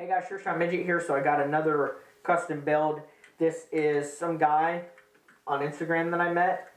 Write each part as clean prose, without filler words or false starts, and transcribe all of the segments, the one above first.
Hey guys, Sure Shot Midget here. So I got another custom build. This is some guy on Instagram that I met.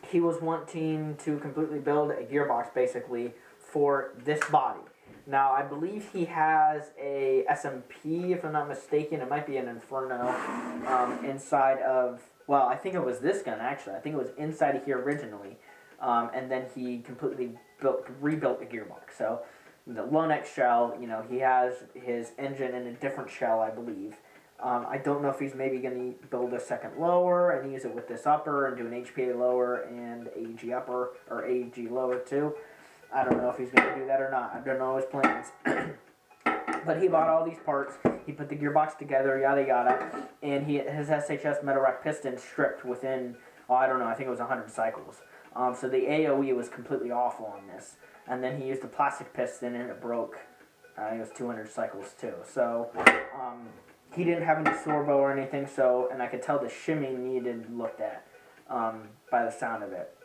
He was wanting to completely build a gearbox basically for this body. Now I believe he has a SMP, if I'm not mistaken. It might be an Inferno inside of, well, I think it was this gun actually. I think it was inside of here originally. And then he completely rebuilt the gearbox. So the low neck shell, you know, he has his engine in a different shell, I believe. I don't know if he's maybe going to build a second lower and use it with this upper and do an HPA lower and AG upper, or AG lower too. I don't know if he's going to do that or not. I don't know his plans. But he bought all these parts. He put the gearbox together, yada yada. And his SHS metal rack piston stripped within, oh, I don't know, I think it was 100 cycles. So the AOE was completely awful on this. And then he used a plastic piston and it broke. It was 200 cycles too. So he didn't have any sorbo or anything. So, and I could tell the shimming needed looked at by the sound of it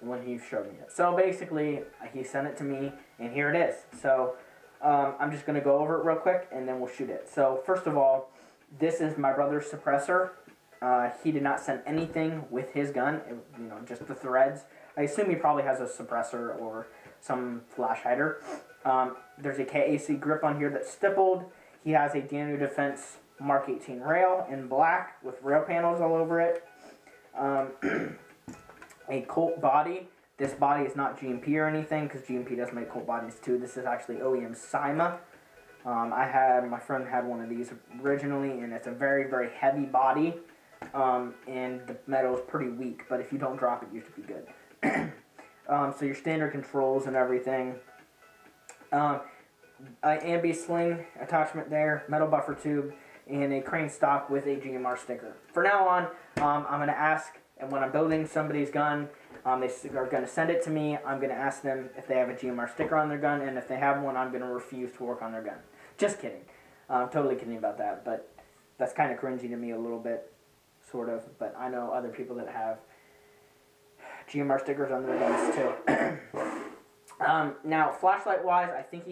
when he showed me it. So basically, he sent it to me, and here it is. So I'm just going to go over it real quick, and then we'll shoot it. So first of all, this is my brother's suppressor. He did not send anything with his gun, you know, just the threads. I assume he probably has a suppressor or some flash hider. There's a KAC grip on here that's stippled. He has a Daniel Defense Mark 18 rail in black with rail panels all over it. A Colt body. This body is not GMP or anything because GMP does make Colt bodies too. This is actually OEM CYMA. My friend had one of these originally, and it's a very, very heavy body. And the metal is pretty weak, but if you don't drop it, you should be good. So your standard controls and everything. Ambi sling attachment there, metal buffer tube, and a crane stock with a GMR sticker. For now on, I'm going to ask, and when I'm building somebody's gun, they are going to send it to me. I'm going to ask them if they have a GMR sticker on their gun, and if they have one, I'm going to refuse to work on their gun. Just kidding. I'm totally kidding about that, but that's kind of cringy to me a little bit, sort of. But I know other people that have GMR stickers on their guns too. Now, flashlight-wise,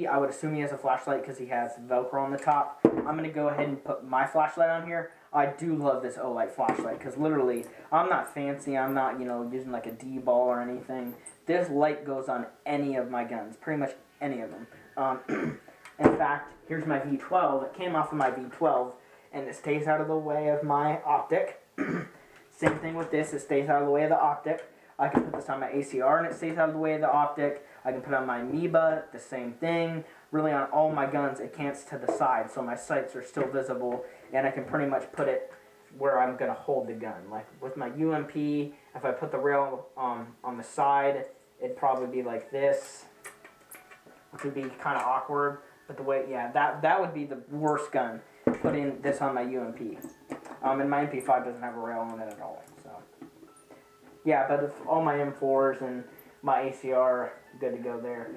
I would assume he has a flashlight because he has Velcro on the top. I'm going to go ahead and put my flashlight on here. I do love this Olight flashlight because literally, I'm not fancy. I'm not, you know, using like a D-ball or anything. This light goes on any of my guns, pretty much any of them. In fact, here's my V12. It came off of my V12, and it stays out of the way of my optic. Same thing with this. It stays out of the way of the optic. I can put this on my ACR, and it stays out of the way of the optic. I can put it on my Amoeba, the same thing. Really on all my guns, it cants to the side, so my sights are still visible, and I can pretty much put it where I'm going to hold the gun. Like with my UMP, if I put the rail on the side, it'd probably be like this, which would be kind of awkward. But the way, yeah, that would be the worst gun, putting this on my UMP. And my MP5 doesn't have a rail on it at all, so. Yeah, but if all my M4s and my ACR are good to go there.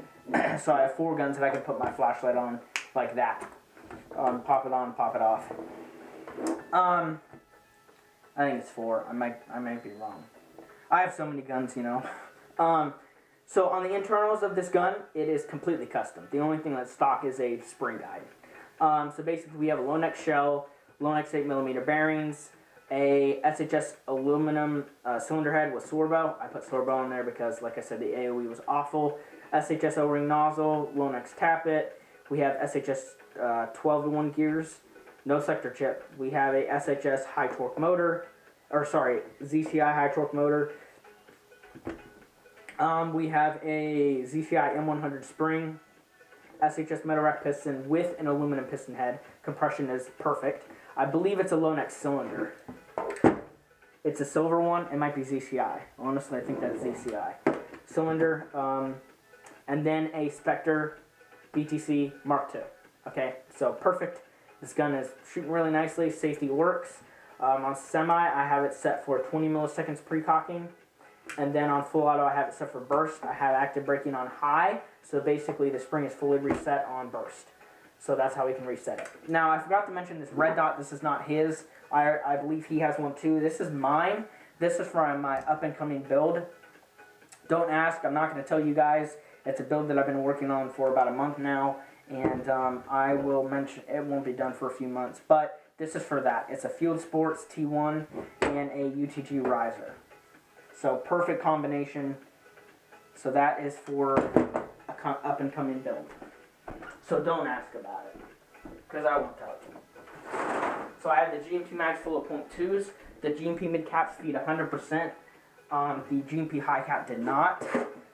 So I have 4 guns that I can put my flashlight on like that. Pop it on, pop it off. I think it's 4. I might be wrong. I have so many guns, you know. So on the internals of this gun, it is completely custom. The only thing that's stock is a spring guide. So basically we have a low neck shell, low neck 8mm bearings, a SHS aluminum cylinder head with sorbo. I put sorbo on there because, like I said, the AOE was awful. SHS O-ring nozzle, low neck tappet. We have SHS 12-to-1 gears, no sector chip. We have a SHS high torque motor, or sorry, ZCI high torque motor. We have a ZCI M100 spring, SHS metal rack piston with an aluminum piston head. Compression is perfect. I believe it's a low neck cylinder. It's a silver one. It might be ZCI. Honestly, I think that's ZCI. Cylinder. And then a Spectre BTC Mark II. Okay, so perfect. This gun is shooting really nicely. Safety works. On semi, I have it set for 20 milliseconds pre-cocking. And then on full auto, I have it set for burst. I have active braking on high. So basically, the spring is fully reset on burst. So that's how we can reset it. Now, I forgot to mention this red dot. This is not his. I believe he has one too. This is mine. This is from my up-and-coming build. Don't ask. I'm not going to tell you guys. It's a build that I've been working on for about a month now. and I will mention it won't be done for a few months, but this is for that. It's a Field Sports T1 and a UTG riser. So perfect combination. So that is for a up and coming build. So don't ask about it, because I won't tell you. So I have the GMP mags full of .2s. The GMP mid caps feed 100%. The GMP high cap did not.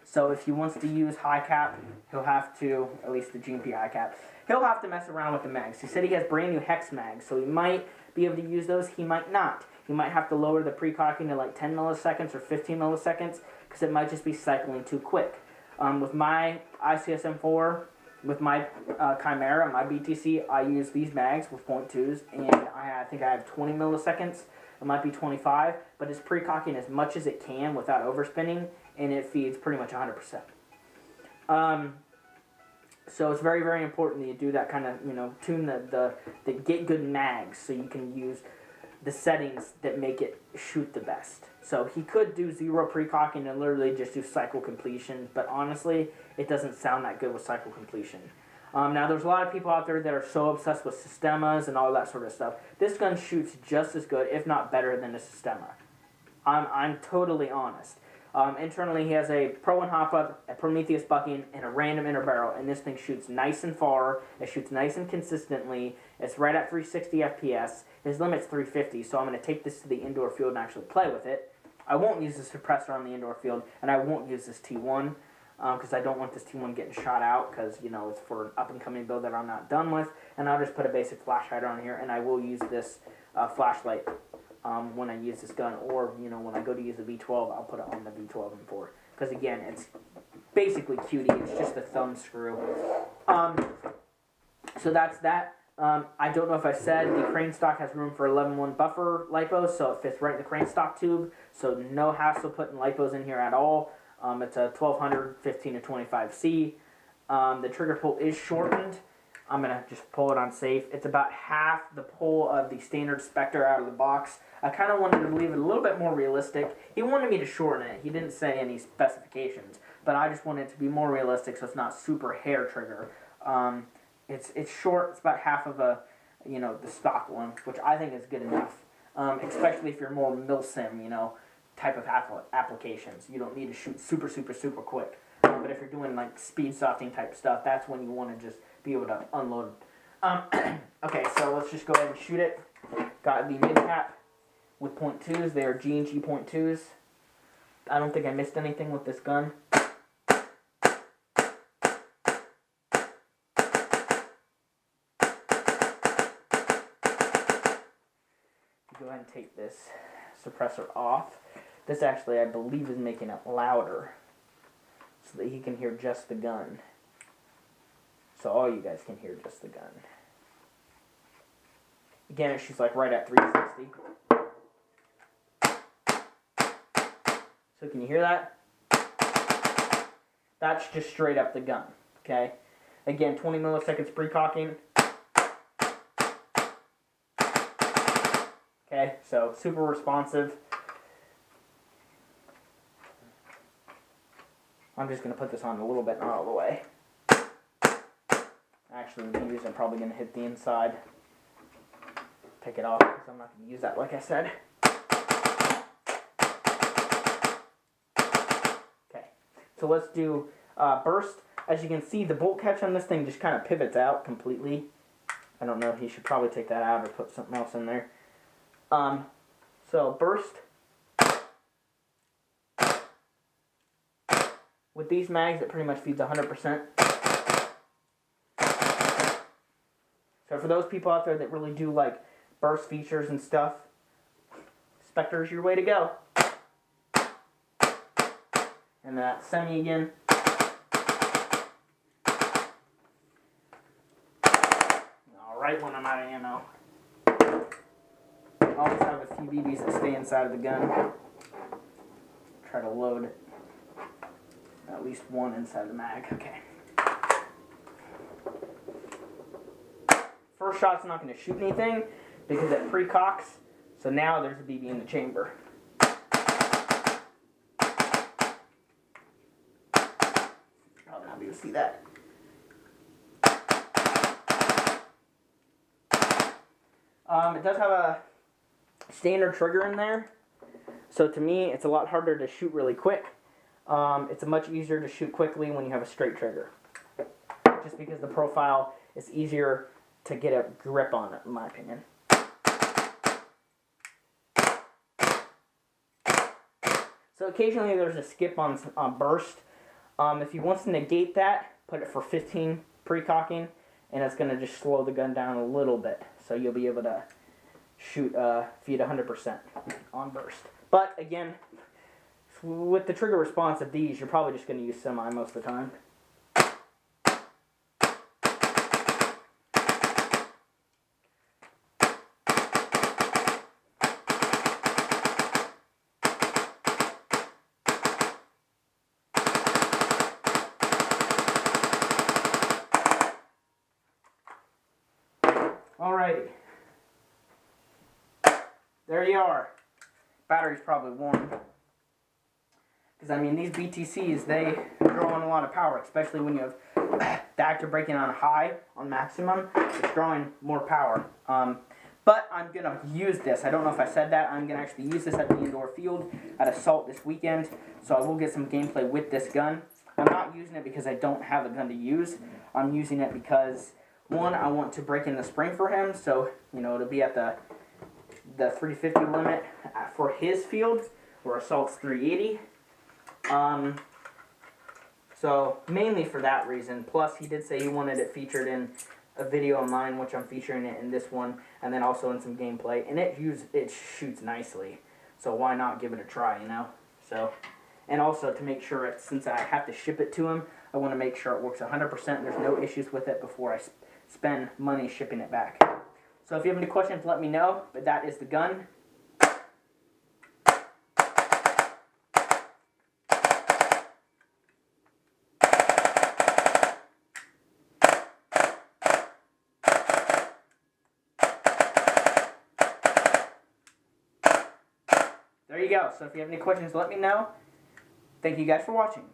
So if he wants to use high cap, he'll have to, at least the GMP high cap, he'll have to mess around with the mags. He said he has brand new hex mags, so he might be able to use those. He might not. He might have to lower the precocking to like 10 milliseconds or 15 milliseconds, because it might just be cycling too quick. With my ICS M4, with my Chimera, my BTC, I use these mags with .2s, and I think I have 20 milliseconds. It might be 25, but it's precocking as much as it can without overspinning, and it feeds pretty much 100%. So it's very, very important that you do that kind of, tune the get good mags so you can use the settings that make it shoot the best. So he could do 0 precocking and literally just do cycle completion, but honestly, it doesn't sound that good with cycle completion. Now, there's a lot of people out there that are so obsessed with Systemas and all that sort of stuff. This gun shoots just as good, if not better, than a Systema. I'm totally honest. Internally, he has a Pro 1 hop-up, a Prometheus bucking, and a random inner barrel, and this thing shoots nice and far. It shoots nice and consistently. It's right at 360 FPS. His limit's 350, so I'm going to take this to the indoor field and actually play with it. I won't use the suppressor on the indoor field, and I won't use this T1, because I don't want this T1 getting shot out, because, it's for an up-and-coming build that I'm not done with, and I'll just put a basic flash hider on here, and I will use this flashlight when I use this gun, or, when I go to use the V12, I'll put it on the V12 M4, because, again, it's basically cutie, it's just a thumb screw. So that's that. I don't know if I said, the crane stock has room for 11.1 buffer LiPos, so it fits right in the crane stock tube, so no hassle putting LiPos in here at all. It's a 1200 15 to 25C. The trigger pull is shortened. I'm going to just pull it on safe. It's about half the pull of the standard Spectre out of the box. I kind of wanted to leave it a little bit more realistic. He wanted me to shorten it. He didn't say any specifications, but I just wanted it to be more realistic so it's not super hair trigger. It's short. It's about half of the stock one, which I think is good enough, especially if you're more milsim, type of applications. You don't need to shoot super, super, super quick. But if you're doing like speed softening type stuff, that's when you want to just be able to unload. Okay, so let's just go ahead and shoot it. Got the mid cap with .2s. They are G&G .2s. I don't think I missed anything with this gun. Go ahead and take this suppressor off. This actually, I believe, is making it louder so that he can hear just the gun. So all you guys can hear just the gun. Again, it shoots like right at 360. So can you hear that? That's just straight up the gun, okay? Again, 20 milliseconds precocking. Okay, so super responsive. I'm just going to put this on a little bit, not all the way. Actually, these are probably going to hit the inside. Take it off because I'm not going to use that like I said. Okay, so let's do burst. As you can see, the bolt catch on this thing just kind of pivots out completely. I don't know, he should probably take that out or put something else in there. So burst. With these mags, it pretty much feeds 100%. So for those people out there that really do like burst features and stuff, Spectre's your way to go. And that semi again. Alright, when I'm out of ammo. I always have a few BBs that stay inside of the gun. Try to load at least one inside the mag. Okay. First shot's not going to shoot anything because it pre-cocks. So now there's a BB in the chamber. Probably not be able to see that. It does have a standard trigger in there, so to me it's a lot harder to shoot really quick. It's much easier to shoot quickly when you have a straight trigger, just because the profile is easier to get a grip on it, in my opinion. So occasionally there's a skip on burst. If you want to negate that, put it for 15 pre-cocking, and it's going to just slow the gun down a little bit, so you'll be able to shoot feed 100% on burst. But again, with the trigger response of these, you're probably just going to use semi most of the time. Alrighty. There you are. Battery's probably warm. Because, I mean, these BTCs, they draw on a lot of power, especially when you have the active braking on high, on maximum. It's drawing more power. But I'm going to use this. I don't know if I said that. I'm going to actually use this at the indoor field at Assault this weekend. So I will get some gameplay with this gun. I'm not using it because I don't have a gun to use. I'm using it because, one, I want to break in the spring for him. So, you know, it'll be at the 350 limit for his field, where Assault's 380. So mainly for that reason. Plus, he did say he wanted it featured in a video of mine, which I'm featuring it in this one, and then also in some gameplay. And it shoots nicely, so why not give it a try, you know? So, and also to make sure since I have to ship it to him, I want to make sure it works 100%. There's no issues with it before I spend money shipping it back. So if you have any questions, let me know. But that is the gun. There you go. So if you have any questions, let me know. Thank you guys for watching.